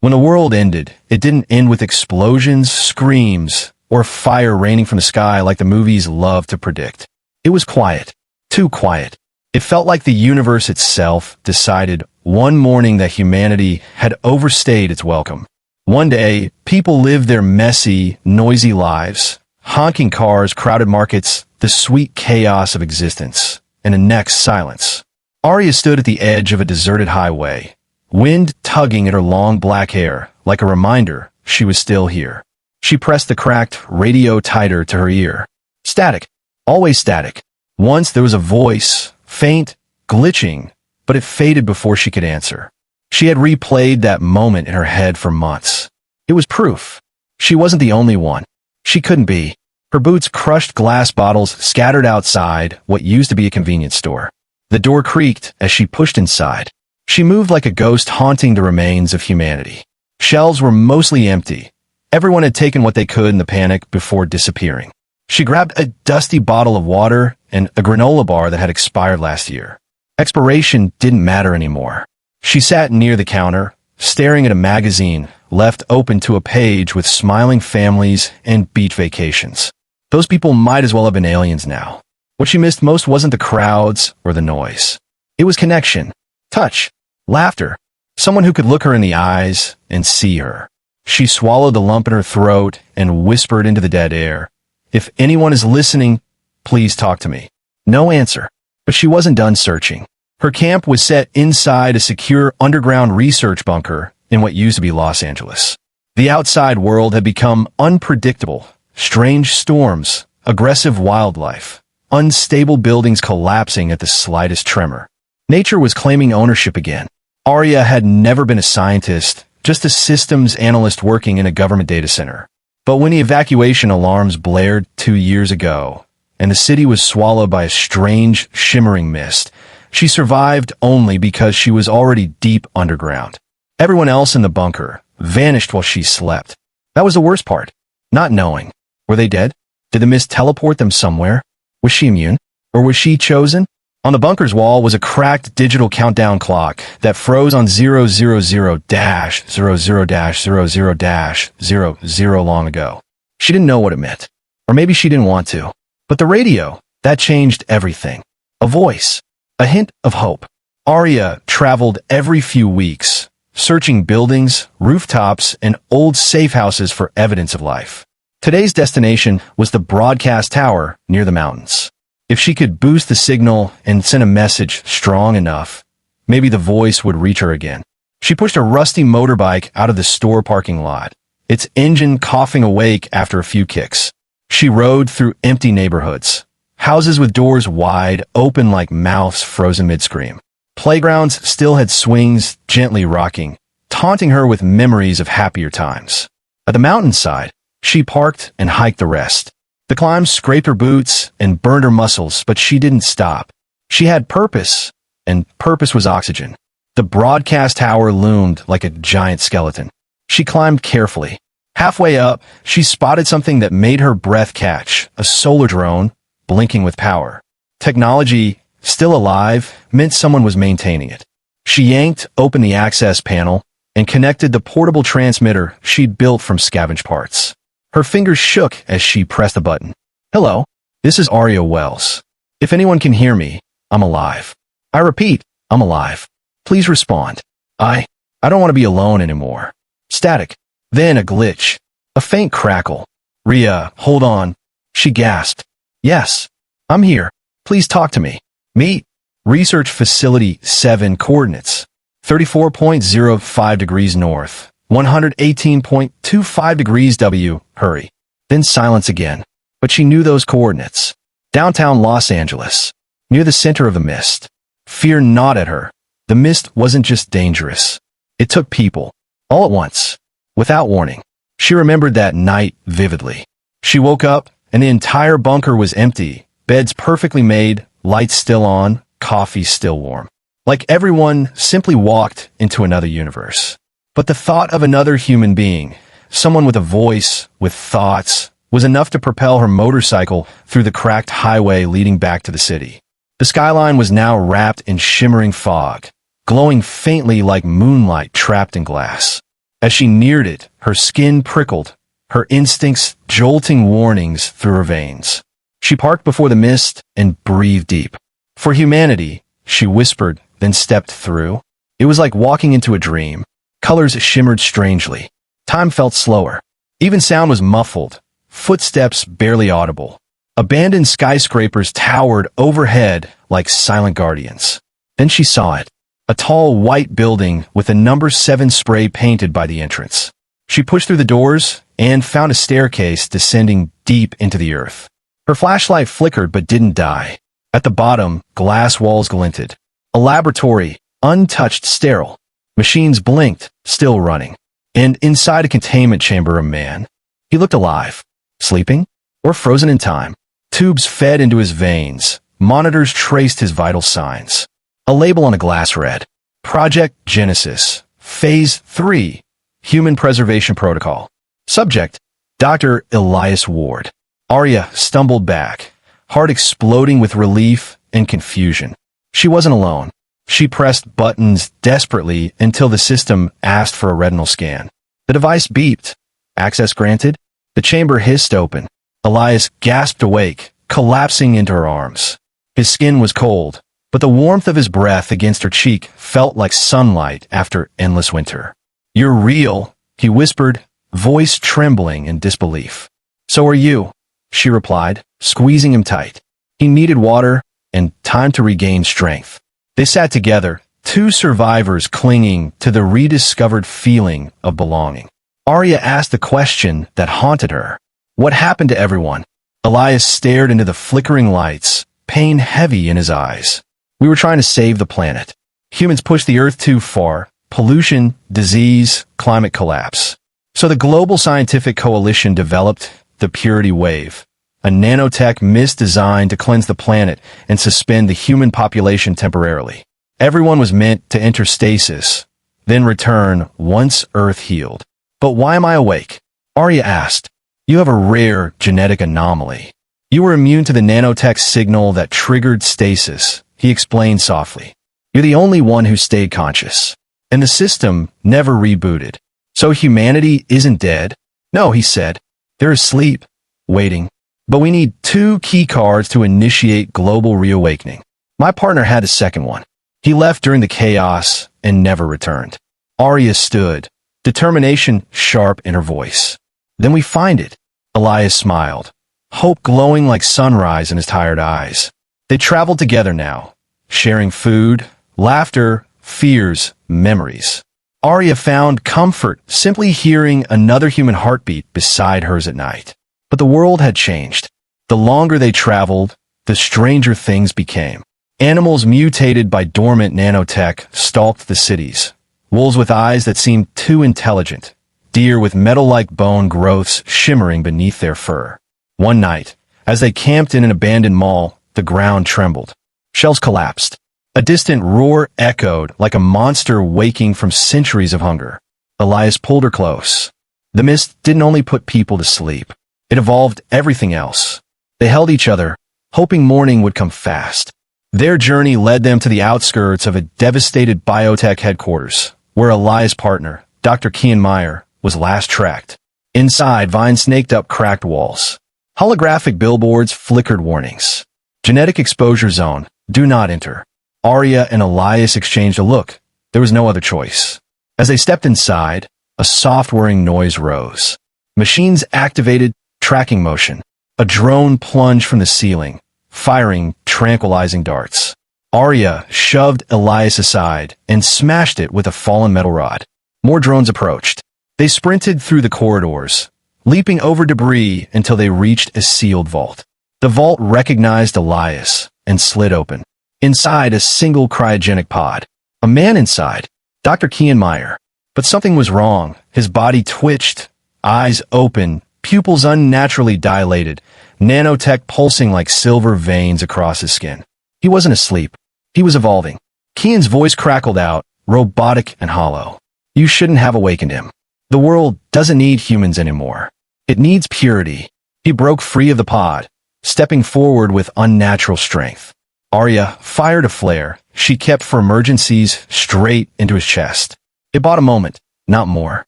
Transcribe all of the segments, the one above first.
When the world ended, it didn't end with explosions, screams, or fire raining from the sky like the movies love to predict. It was quiet. Too quiet. It felt like the universe itself decided one morning that humanity had overstayed its welcome. One day, people lived their messy, noisy lives, honking cars, crowded markets, the sweet chaos of existence, and the next silence. Aria stood at the edge of a deserted highway, wind tugging at her long black hair, like a reminder she was still here. She pressed the cracked radio tighter to her ear. Static. Always static. Once there was a voice, faint, glitching, but it faded before she could answer. She had replayed that moment in her head for months. It was proof. She wasn't the only one. She couldn't be. Her boots crushed glass bottles scattered outside what used to be a convenience store. The door creaked as she pushed inside. She moved like a ghost haunting the remains of humanity. Shelves were mostly empty. Everyone had taken what they could in the panic before disappearing. She grabbed a dusty bottle of water and a granola bar that had expired last year. Expiration didn't matter anymore. She sat near the counter, staring at a magazine left open to a page with smiling families and beach vacations. Those people might as well have been aliens now. What she missed most wasn't the crowds or the noise. It was connection, touch, laughter, someone who could look her in the eyes and see her. She swallowed the lump in her throat and whispered into the dead air, "If anyone is listening, please talk to me." No answer. But she wasn't done searching. Her camp was set inside a secure underground research bunker in what used to be Los Angeles. The outside world had become unpredictable. Strange storms, aggressive wildlife, unstable buildings collapsing at the slightest tremor. Nature was claiming ownership again. Aria had never been a scientist, just a systems analyst working in a government data center. But when the evacuation alarms blared 2 years ago, and the city was swallowed by a strange, shimmering mist, she survived only because she was already deep underground. Everyone else in the bunker vanished while she slept. That was the worst part. Not knowing. Were they dead? Did the mist teleport them somewhere? Was she immune? Or was she chosen? On the bunker's wall was a cracked digital countdown clock that froze on 000-00-00-00 long ago. She didn't know what it meant. Or maybe she didn't want to. But the radio, that changed everything. A voice. A hint of hope. Aria traveled every few weeks, searching buildings, rooftops, and old safe houses for evidence of life. Today's destination was the broadcast tower near the mountains. If she could boost the signal and send a message strong enough, maybe the voice would reach her again. She pushed a rusty motorbike out of the store parking lot, its engine coughing awake after a few kicks. She rode through empty neighborhoods, houses with doors wide open like mouths frozen mid-scream. Playgrounds still had swings gently rocking, taunting her with memories of happier times. At the mountainside, she parked and hiked the rest. The climb scraped her boots and burned her muscles, but she didn't stop. She had purpose, and purpose was oxygen. The broadcast tower loomed like a giant skeleton. She climbed carefully. Halfway up, she spotted something that made her breath catch, a solar drone, blinking with power. Technology, still alive, meant someone was maintaining it. She yanked open the access panel and connected the portable transmitter she'd built from scavenged parts. Her fingers shook as she pressed a button. "Hello, this is Aria Wells. If anyone can hear me, I'm alive. I repeat, I'm alive. Please respond. I don't want to be alone anymore." Static. Then a glitch. A faint crackle. "Ria, hold on." She gasped. "Yes, I'm here. Please talk to me. Meet. Research Facility 7 coordinates. 34.05 degrees north. 118.25 degrees W. Hurry." Then silence again. But she knew those coordinates. Downtown Los Angeles. Near the center of the mist. Fear gnawed at her. The mist wasn't just dangerous. It took people. All at once. Without warning. She remembered that night vividly. She woke up, and the entire bunker was empty. Beds perfectly made, lights still on, coffee still warm. Like everyone simply walked into another universe. But the thought of another human being, someone with a voice, with thoughts, was enough to propel her motorcycle through the cracked highway leading back to the city. The skyline was now wrapped in shimmering fog, glowing faintly like moonlight trapped in glass. As she neared it, her skin prickled, her instincts jolting warnings through her veins. She parked before the mist and breathed deep. For humanity, she whispered, then stepped through. It was like walking into a dream. Colors shimmered strangely. Time felt slower. Even sound was muffled, footsteps barely audible. Abandoned skyscrapers towered overhead like silent guardians. Then she saw it. A tall white building with a number 7 spray painted by the entrance. She pushed through the doors and found a staircase descending deep into the earth. Her flashlight flickered but didn't die. At the bottom, glass walls glinted. A laboratory, untouched, sterile. Machines blinked, still running. And inside a containment chamber, a man. He looked alive. Sleeping? Or frozen in time? Tubes fed into his veins. Monitors traced his vital signs. A label on a glass read, Project Genesis, Phase 3, Human Preservation Protocol. Subject, Dr. Elias Ward. Aria stumbled back, heart exploding with relief and confusion. She wasn't alone. She pressed buttons desperately until the system asked for a retinal scan. The device beeped. Access granted. The chamber hissed open. Elias gasped awake, collapsing into her arms. His skin was cold, but the warmth of his breath against her cheek felt like sunlight after endless winter. "You're real," he whispered, voice trembling in disbelief. "So are you," she replied, squeezing him tight. He needed water and time to regain strength. They sat together, 2 survivors clinging to the rediscovered feeling of belonging. Aria asked the question that haunted her. What happened to everyone? Elias stared into the flickering lights, pain heavy in his eyes. "We were trying to save the planet. Humans pushed the Earth too far. Pollution, disease, climate collapse. So the Global Scientific Coalition developed the Purity Wave, a nanotech mist designed to cleanse the planet and suspend the human population temporarily. Everyone was meant to enter stasis, then return once Earth healed. But why am I awake?" Aria asked. "You have a rare genetic anomaly. You were immune to the nanotech signal that triggered stasis," he explained softly. "You're the only one who stayed conscious. And the system never rebooted. So humanity isn't dead?" "No," he said. "They're asleep, waiting. But we need 2 key cards to initiate global reawakening. My partner had a second one. He left during the chaos and never returned." Aria stood, determination sharp in her voice. "Then we find it." Elias smiled, hope glowing like sunrise in his tired eyes. They traveled together now, sharing food, laughter, fears, memories. Aria found comfort simply hearing another human heartbeat beside hers at night. But the world had changed. The longer they traveled, the stranger things became. Animals mutated by dormant nanotech stalked the cities. Wolves with eyes that seemed too intelligent. Deer with metal-like bone growths shimmering beneath their fur. One night, as they camped in an abandoned mall, the ground trembled. Shelves collapsed. A distant roar echoed like a monster waking from centuries of hunger. Elias pulled her close. The mist didn't only put people to sleep. It evolved everything else. They held each other, hoping morning would come fast. Their journey led them to the outskirts of a devastated biotech headquarters, where Elias' partner, Dr. Kienmeyer, was last tracked. Inside, vines snaked up cracked walls. Holographic billboards flickered warnings. "Genetic exposure zone. Do not enter." Aria and Elias exchanged a look. There was no other choice. As they stepped inside, a soft whirring noise rose. Machines activated tracking motion. A drone plunged from the ceiling, firing tranquilizing darts. Aria shoved Elias aside and smashed it with a fallen metal rod. More drones approached. They sprinted through the corridors, leaping over debris until they reached a sealed vault. The vault recognized Elias and slid open. Inside, a single cryogenic pod. A man inside, Dr. Kienmeyer. But something was wrong. His body twitched, eyes open, pupils unnaturally dilated, nanotech pulsing like silver veins across his skin. He wasn't asleep. He was evolving. Kien's voice crackled out, robotic and hollow. "You shouldn't have awakened him. The world doesn't need humans anymore. It needs purity." He broke free of the pod, stepping forward with unnatural strength. Aria fired a flare she kept for emergencies straight into his chest. It bought a moment, not more.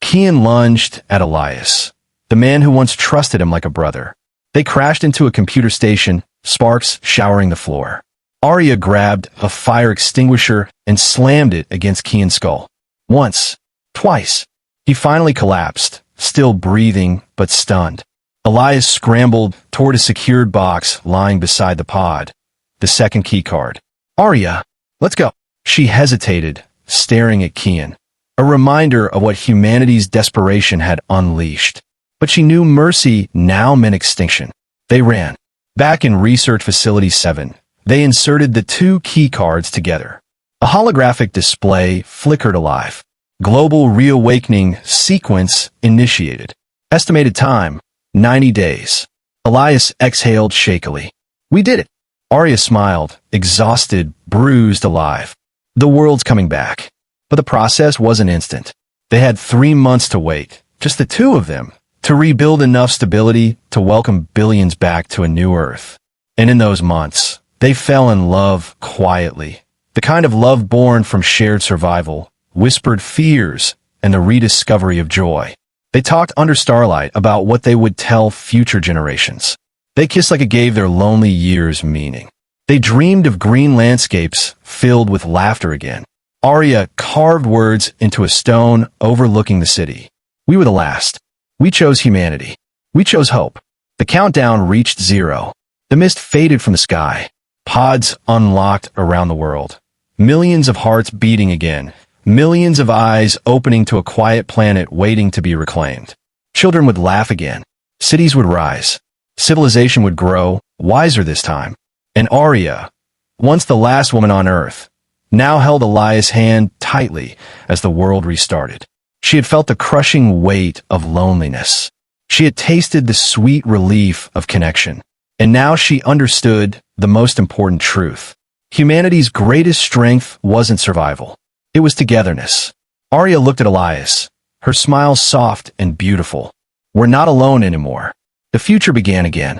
Kian lunged at Elias, the man who once trusted him like a brother. They crashed into a computer station, sparks showering the floor. Aria grabbed a fire extinguisher and slammed it against Kian's skull. Once, twice. He finally collapsed, still breathing but stunned. Elias scrambled toward a secured box lying beside the pod. The second key card. Aria, let's go. She hesitated, staring at Kian. A reminder of what humanity's desperation had unleashed. But she knew mercy now meant extinction. They ran. Back in Research Facility 7, they inserted the two key cards together. A holographic display flickered alive. Global reawakening sequence initiated. Estimated time, 90 days. Elias exhaled shakily. We did it. Aria smiled, exhausted, bruised, alive. The world's coming back. But the process wasn't instant. They had 3 months to wait, just the two of them, to rebuild enough stability to welcome billions back to a new Earth. And in those months, they fell in love quietly. The kind of love born from shared survival, whispered fears, and the rediscovery of joy. They talked under starlight about what they would tell future generations. They kissed like it gave their lonely years meaning. They dreamed of green landscapes filled with laughter again. Aria carved words into a stone overlooking the city. We were the last. We chose humanity. We chose hope. The countdown reached 0. The mist faded from the sky. Pods unlocked around the world. Millions of hearts beating again. Millions of eyes opening to a quiet planet waiting to be reclaimed. Children would laugh again. Cities would rise. Civilization would grow, wiser this time. And Aria, once the last woman on Earth, now held Elias' hand tightly as the world restarted. She had felt the crushing weight of loneliness. She had tasted the sweet relief of connection. And now she understood the most important truth. Humanity's greatest strength wasn't survival. It was togetherness. Aria looked at Elias, her smile soft and beautiful. We're not alone anymore. The future began again.